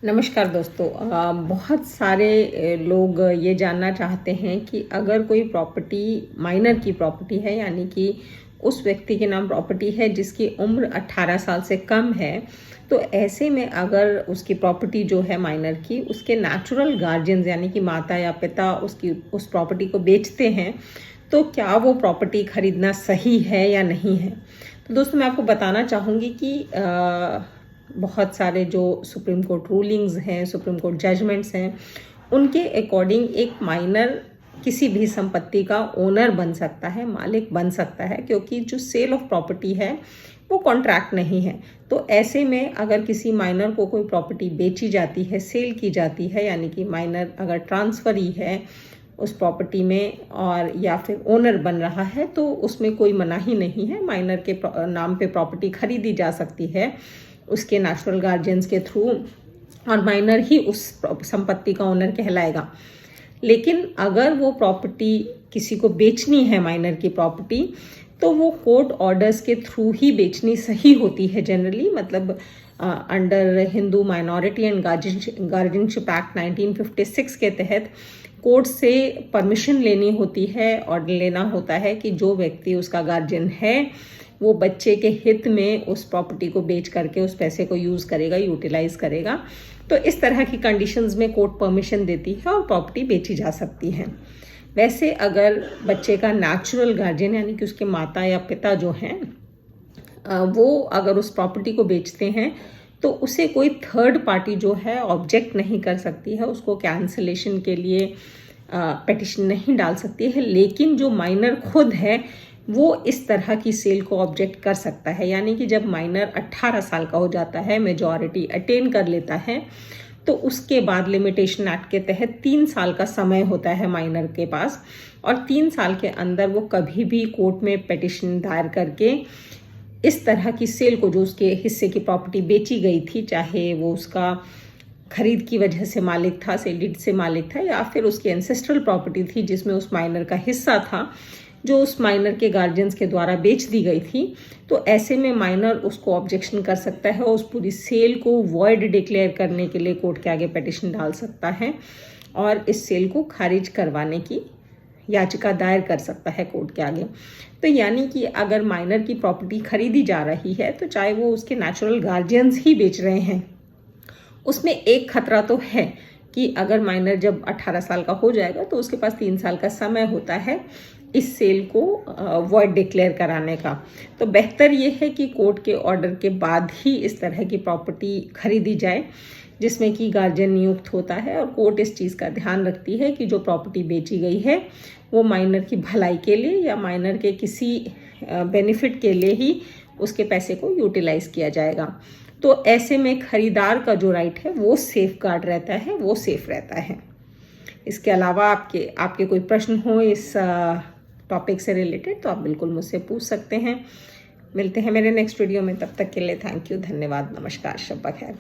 नमस्कार दोस्तों। बहुत सारे लोग ये जानना चाहते हैं कि अगर कोई प्रॉपर्टी माइनर की प्रॉपर्टी है, यानी कि उस व्यक्ति के नाम प्रॉपर्टी है जिसकी उम्र 18 साल से कम है, तो ऐसे में अगर उसकी प्रॉपर्टी जो है माइनर की, उसके नेचुरल गार्जियंस यानी कि माता या पिता उस प्रॉपर्टी को बेचते हैं, तो क्या वो प्रॉपर्टी खरीदना सही है या नहीं है। तो दोस्तों, मैं आपको बताना चाहूँगी कि बहुत सारे जो सुप्रीम कोर्ट रूलिंग्स हैं, सुप्रीम कोर्ट जजमेंट्स हैं, उनके अकॉर्डिंग एक माइनर किसी भी संपत्ति का ओनर बन सकता है, मालिक बन सकता है, क्योंकि जो सेल ऑफ प्रॉपर्टी है वो कॉन्ट्रैक्ट नहीं है। तो ऐसे में अगर किसी माइनर को कोई प्रॉपर्टी बेची जाती है, सेल की जाती है, यानी कि माइनर अगर ट्रांसफरी है उस प्रॉपर्टी में और या फिर ओनर बन रहा है, तो उसमें कोई मनाही नहीं है। माइनर के नाम पे प्रॉपर्टी खरीदी जा सकती है उसके नेचुरल गार्जियंस के थ्रू, और माइनर ही उस संपत्ति का ओनर कहलाएगा। लेकिन अगर वो प्रॉपर्टी किसी को बेचनी है, माइनर की प्रॉपर्टी, तो वो कोर्ट ऑर्डर्स के थ्रू ही बेचनी सही होती है जनरली। मतलब under Hindu minority and guardianship act 1956 के तहत कोर्ट से परमिशन लेनी होती है, और लेना होता है कि जो व्यक्ति उसका गार्जियन है वो बच्चे के हित में उस प्रॉपर्टी को बेच करके उस पैसे को यूज़ करेगा, यूटिलाइज करेगा। तो इस तरह की कंडीशंस में कोर्ट परमिशन देती है और प्रॉपर्टी बेची जा सकती है। वैसे अगर बच्चे का नेचुरल गार्जियन यानी कि उसके माता या पिता जो हैं, वो अगर उस प्रॉपर्टी को बेचते हैं, तो उसे कोई थर्ड पार्टी जो है ऑब्जेक्ट नहीं कर सकती है, उसको कैंसलेशन के लिए पिटिशन नहीं डाल सकती है। लेकिन जो माइनर खुद है वो इस तरह की सेल को ऑब्जेक्ट कर सकता है। यानी कि जब माइनर 18 साल का हो जाता है, मेजॉरिटी अटेन कर लेता है, तो उसके बाद लिमिटेशन एक्ट के तहत 3 साल का समय होता है माइनर के पास, और 3 साल के अंदर वो कभी भी कोर्ट में पिटिशन दायर करके इस तरह की सेल को, जो उसके हिस्से की प्रॉपर्टी बेची गई थी, चाहे वो उसका खरीद की वजह से मालिक था, सेल डीड से मालिक था, या फिर उसकी एंसेस्ट्रल प्रॉपर्टी थी जिसमें उस माइनर का हिस्सा था, जो उस माइनर के गार्जियंस के द्वारा बेच दी गई थी, तो ऐसे में माइनर उसको ऑब्जेक्शन कर सकता है और उस पूरी सेल को वॉइड डिक्लेयर करने के लिए कोर्ट के आगे पिटिशन डाल सकता है और इस सेल को खारिज करवाने की याचिका दायर कर सकता है कोर्ट के आगे। तो यानी कि अगर माइनर की प्रॉपर्टी खरीदी जा रही है, तो चाहे वो उसके नेचुरल गार्जियंस ही बेच रहे हैं, उसमें एक खतरा तो है कि अगर माइनर जब 18 साल का हो जाएगा तो उसके पास 3 साल का समय होता है इस सेल को वॉइड डिक्लेयर कराने का। तो बेहतर ये है कि कोर्ट के ऑर्डर के बाद ही इस तरह की प्रॉपर्टी खरीदी जाए, जिसमें कि गार्जियन नियुक्त होता है, और कोर्ट इस चीज़ का ध्यान रखती है कि जो प्रॉपर्टी बेची गई है वो माइनर की भलाई के लिए या माइनर के किसी बेनिफिट के लिए ही उसके पैसे को यूटिलाइज किया जाएगा। तो ऐसे में खरीदार का जो राइट है वो सेफ गार्ड रहता है, वो सेफ रहता है। इसके अलावा आपके कोई प्रश्न हो इस टॉपिक से रिलेटेड, तो आप बिल्कुल मुझसे पूछ सकते हैं। मिलते हैं मेरे नेक्स्ट वीडियो में, तब तक के लिए थैंक यू, धन्यवाद, नमस्कार, शब्बा खैर।